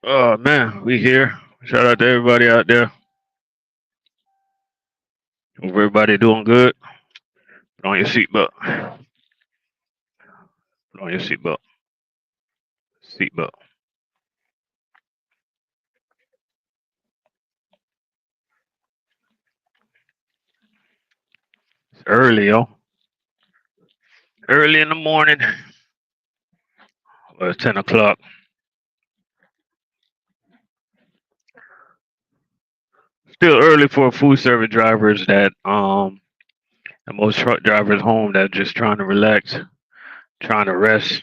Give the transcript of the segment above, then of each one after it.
Oh man, we here. Shout out to everybody out there. Hope everybody doing good. Put on your seatbelt. Put on your seatbelt. Seatbelt. It's early, yo. Early in the morning. Well, it's 10 o'clock. Still early for food service drivers and most truck drivers home that just trying to relax, trying to rest,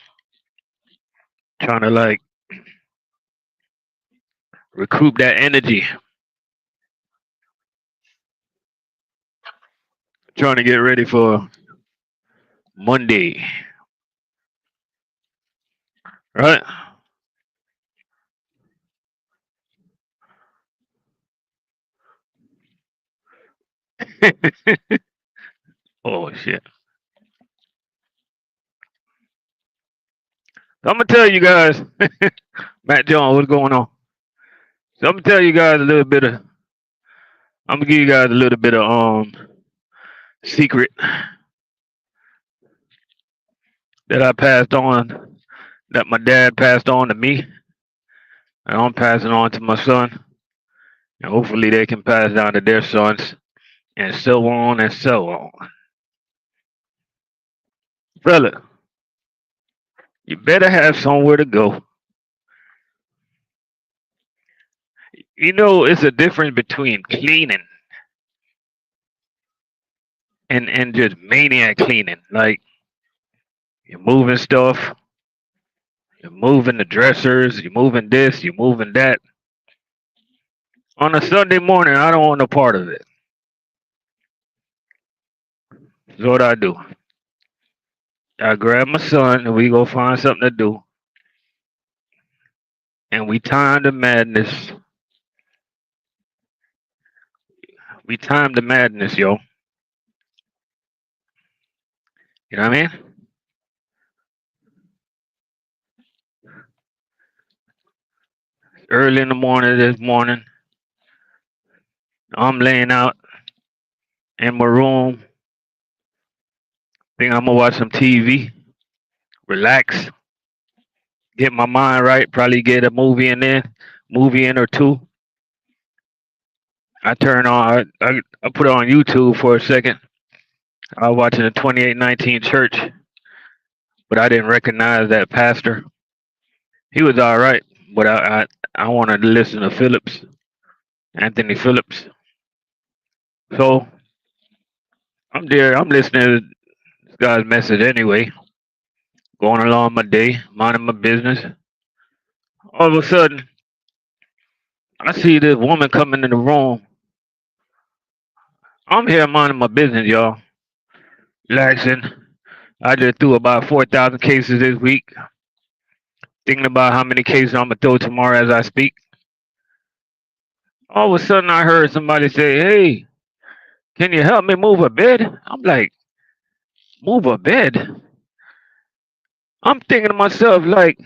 trying to like recoup that energy, trying to get ready for Monday, right? Oh shit. So I'm gonna tell you guys, Matt Jones, what's going on? So I'm gonna tell you guys a little bit of. I'm gonna give you guys a little bit of secret that I passed on, that my dad passed on to me, and I'm passing on to my son, and hopefully they can pass down to their sons, and so on and so on. Fella, you better have somewhere to go. You know, it's a difference between cleaning and just maniac cleaning. Like you're moving stuff, you're moving the dressers, you're moving this, you're moving that. On a Sunday morning, I don't want no part of it. So what I do? I grab my son and we go find something to do. And we time the madness. We time the madness, yo. You know what I mean? Early in the morning this morning, I'm laying out in my room. Think I'm gonna watch some TV, relax, get my mind right, probably get a movie in or two. I turn on I put it on YouTube for a second. I was watching the 2819 church, but I didn't recognize that pastor. He was all right, but I wanted to listen to Phillips, Anthony Phillips. So I'm there. I'm listening to this guy's message anyway. Going along my day, minding my business. All of a sudden, I see this woman coming in the room. I'm here minding my business, y'all, relaxing. I just threw about 4,000 cases this week. Thinking about how many cases I'm gonna throw tomorrow as I speak. All of a sudden, I heard somebody say, "Hey, can you help me move a bed?" I'm like, "Move a bed?" I'm thinking to myself, like,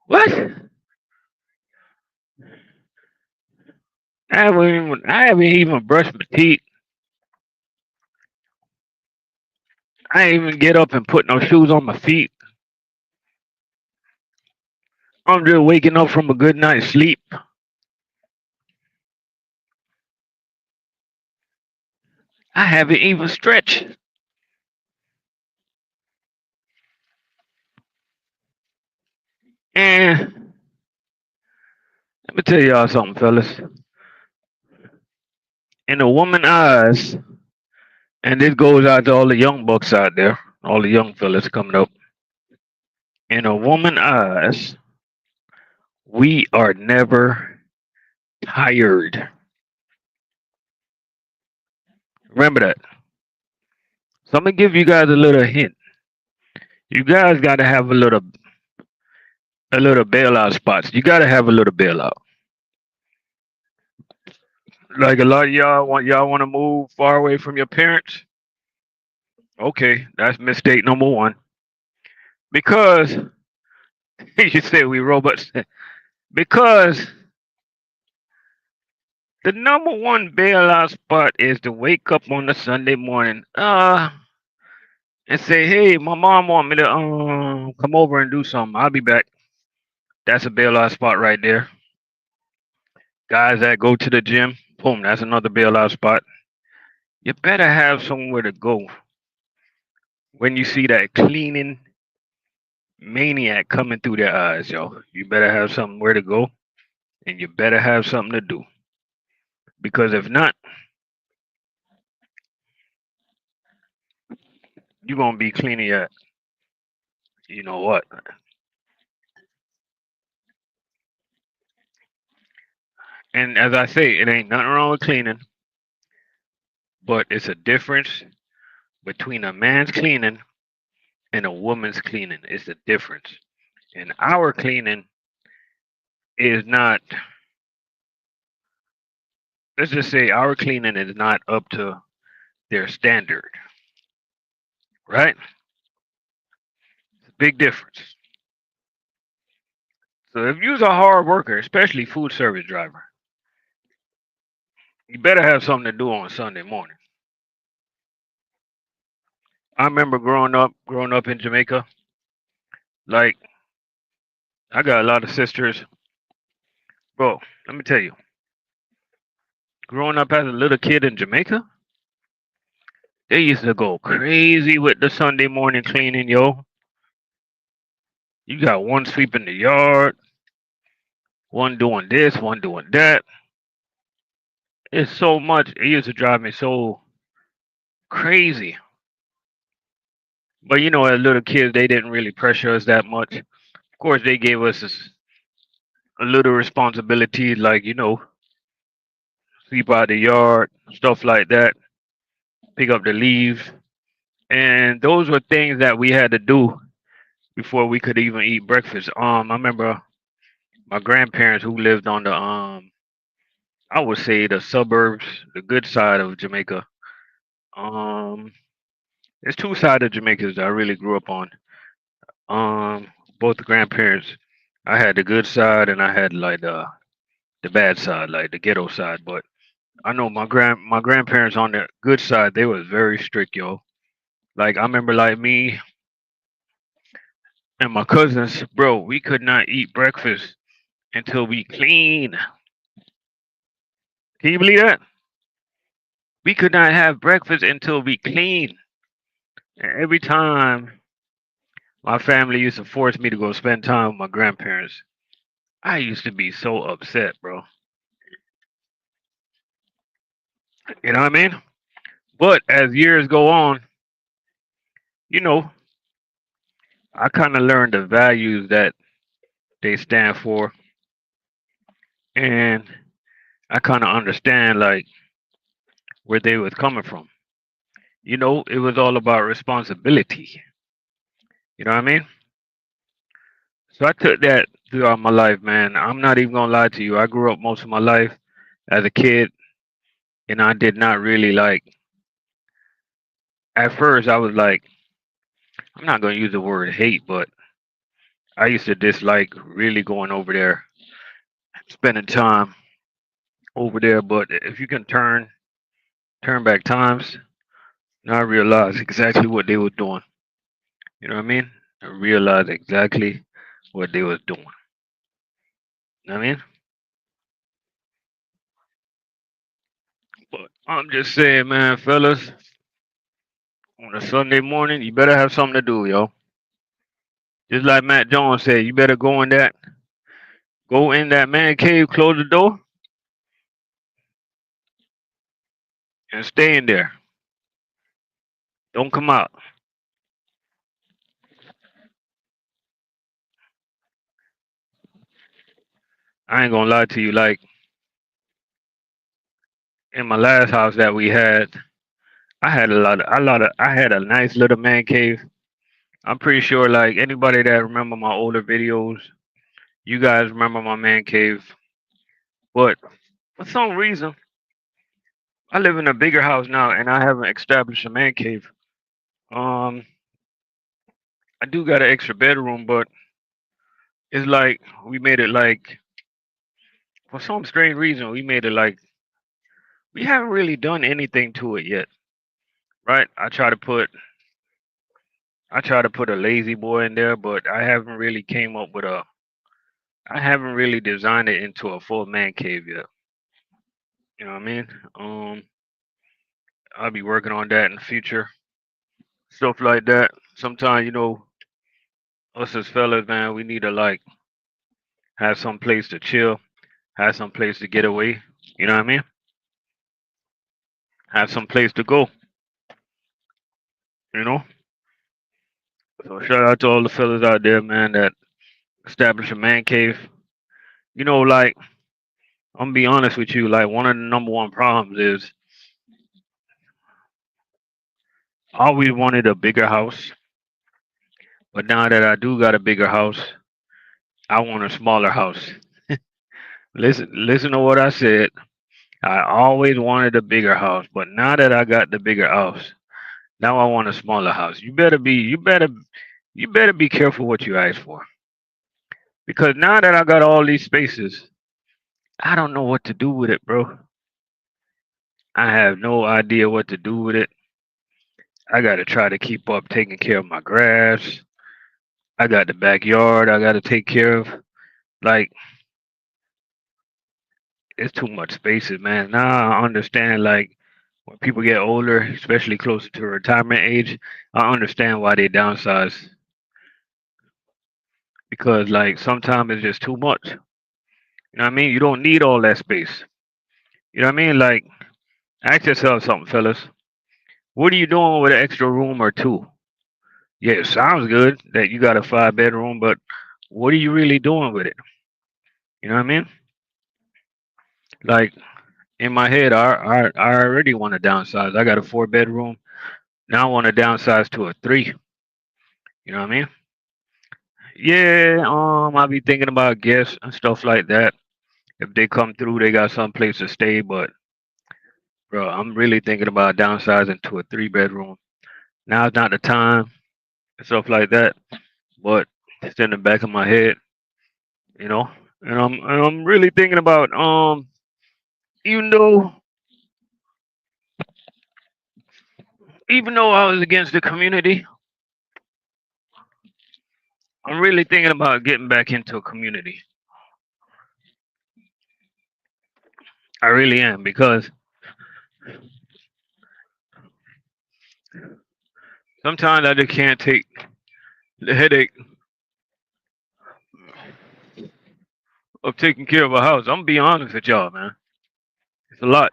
"What?" I haven't even brushed my teeth. I ain't even get up and put no shoes on my feet. I'm just waking up from a good night's sleep. I haven't even stretched. And let me tell y'all something, fellas. In a woman's eyes, and this goes out to all the young bucks out there, all the young fellas coming up. In a woman's eyes, we are never tired. Remember that. So I'm gonna give you guys a little hint. You guys gotta have a little bailout spots. You gotta have a little bailout. Like a lot of y'all want to move far away from your parents. Okay, that's mistake number one. Because you said we robots. Because the number one bailout spot is to wake up on a Sunday morning, and say, "Hey, my mom want me to come over and do something. I'll be back." That's a bailout spot right there. Guys that go to the gym, boom, that's another bailout spot. You better have somewhere to go when you see that cleaning maniac coming through their eyes, yo. You better have somewhere to go, and you better have something to do. Because if not, you're gonna be cleaning your, you know what? And as I say, it ain't nothing wrong with cleaning, but it's a difference between a man's cleaning and a woman's cleaning. It's a difference. And our cleaning is not, let's just say our cleaning is not up to their standard, right? It's a big difference. So if you're a hard worker, especially food service driver, you better have something to do on Sunday morning. I remember growing up in Jamaica. Like I got a lot of sisters, bro. Let me tell you, growing up as a little kid in Jamaica, they used to go crazy with the Sunday morning cleaning, yo. You got one sweeping the yard, one doing this, one doing that. It's so much. It used to drive me so crazy. But as little kids, they didn't really pressure us that much. Of course, they gave us a little responsibility, like sweep out the yard, stuff like that, pick up the leaves, and those were things that we had to do before we could even eat breakfast. I remember my grandparents who lived on the I would say the suburbs, the good side of Jamaica. Um, there's two sides of Jamaica that I really grew up on. Um, both the grandparents, I had the good side and I had like the bad side, like the ghetto side. But I know my grandparents on the good side, they was very strict, yo. Like I remember, like me and my cousins, bro, we could not eat breakfast until we clean. Can you believe that? We could not have breakfast until we clean. And every time my family used to force me to go spend time with my grandparents, I used to be so upset, bro. You know what I mean? But as years go on, you know, I kind of learned the values that they stand for, and I kind of understand like where they was coming from. It was all about responsibility. You know what I mean? So I took that throughout my life, man. I'm not even gonna lie to you. I grew up most of my life as a kid, and I did not really like. At first, I was like, I'm not gonna use the word hate, but I used to dislike really going over there, spending time over there. But if you can turn back times, now I realize exactly what they were doing. You know what I mean? I realized exactly what they was doing. You know what I mean? But I'm just saying, man, fellas, on a Sunday morning, you better have something to do, yo. Just like Matt Jones said, you better go in that man cave, close the door, and stay in there. Don't come out. I ain't gonna lie to you. Like in my last house that we had, I had a nice little man cave. I'm pretty sure, like anybody that remember my older videos, you guys remember my man cave. But for some reason, I live in a bigger house now, and I haven't established a man cave. Um, I do got an extra bedroom, but it's like we made it like For some strange reason, we made it like we haven't really done anything to it yet, right? I try to put a lazy boy in there, but I haven't really designed it into a full man cave yet. You know what I mean? Um, I'll be working on that in the future, stuff like that. Sometimes, us as fellas, man, we need to like have some place to chill, have some place to get away. You know what I mean? Have some place to go. You know. So shout out to all the fellas out there, man, that establish a man cave. Like I'm gonna be honest with you, like one of the number one problems is I always wanted a bigger house, but now that I do got a bigger house, I want a smaller house. Listen to what I said. I always wanted a bigger house, but now that I got the bigger house, now I want a smaller house. You better be careful what you ask for. Because now that I got all these spaces, I don't know what to do with it, bro. I have no idea what to do with it. I gotta try to keep up taking care of my grass. I got the backyard I gotta take care of. Like, it's too much spaces, man. Now I understand, like, when people get older, especially closer to retirement age, I understand why they downsize. Because, like, sometimes it's just too much. You know what I mean? You don't need all that space. You know what I mean? Like, ask yourself something, fellas. What are you doing with an extra room or two? Yeah, it sounds good that you got a 5 bedroom, but what are you really doing with it? You know what I mean? Like in my head, I already want to downsize. I got a 4 bedroom. Now I want to downsize to a three. You know what I mean? Yeah, I'll be thinking about guests and stuff like that. If they come through, they got some place to stay. But bro, I'm really thinking about downsizing to a 3 bedroom. Now's not the time and stuff like that. But it's in the back of my head, you know. And I'm really thinking about even though even though I was against the community, I'm really thinking about getting back into a community. I really am because sometimes I just can't take the headache of taking care of a house. I'm gonna be honest with y'all, man. It's a lot.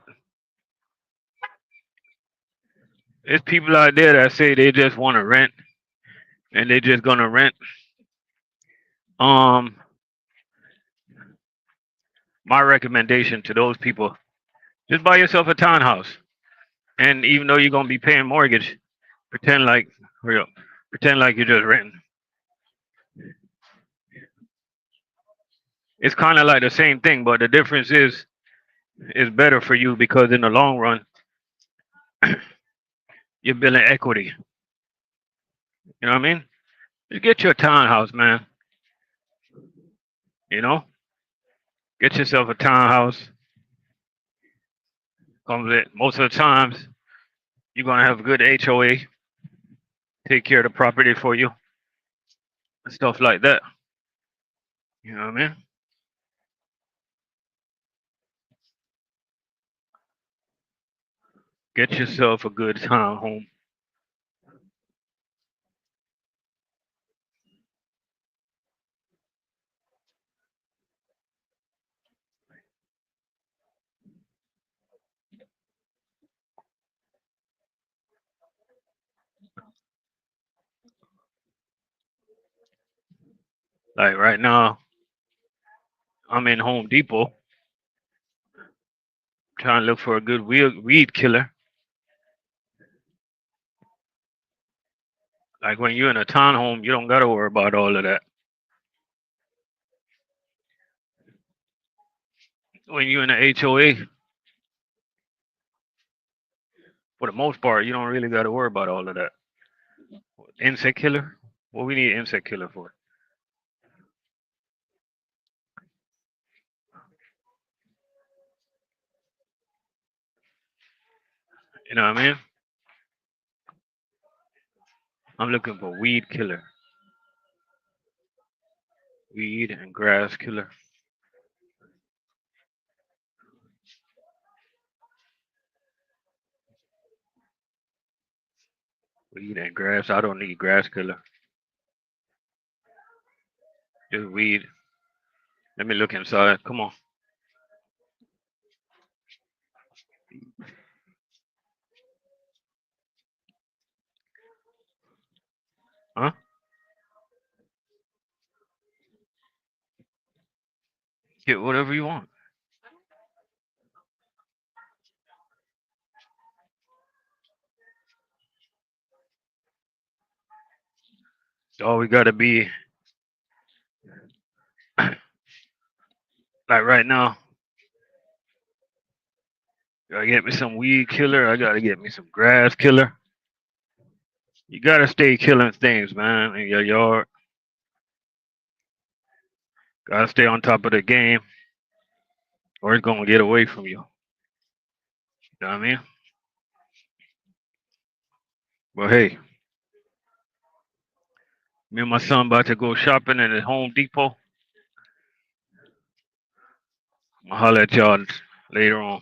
There's people out there that say they just want to rent and they just gonna rent. Um, my recommendation to those people: just buy yourself a townhouse, and even though you're gonna be paying mortgage, pretend like real, pretend like you're just renting. It's kind of like the same thing, but the difference is it's better for you because in the long run, you're building equity. You know what I mean? Just get your townhouse, man. You know, get yourself a townhouse. Comes with most of the times you're gonna have a good HOA, take care of the property for you, and stuff like that. You know what I mean? Get yourself a good town home. Like right now, I'm in Home Depot trying to look for a good weed killer. Like when you're in a townhome, you don't gotta worry about all of that. When you're in an HOA, for the most part, you don't really gotta worry about all of that. Insect killer? What we need insect killer for? You know what I mean? I'm looking for weed killer, weed and grass killer, weed and grass. I don't need grass killer, just weed. Let me look inside. Come on. Huh? Get whatever you want. All we gotta be like right now. Gotta get me some weed killer. I gotta get me some grass killer. You gotta stay killing things, man, in your yard. Gotta stay on top of the game, or it's gonna get away from you. You know what I mean? Well, hey, me and my son about to go shopping at the Home Depot. I'll holler at y'all later on.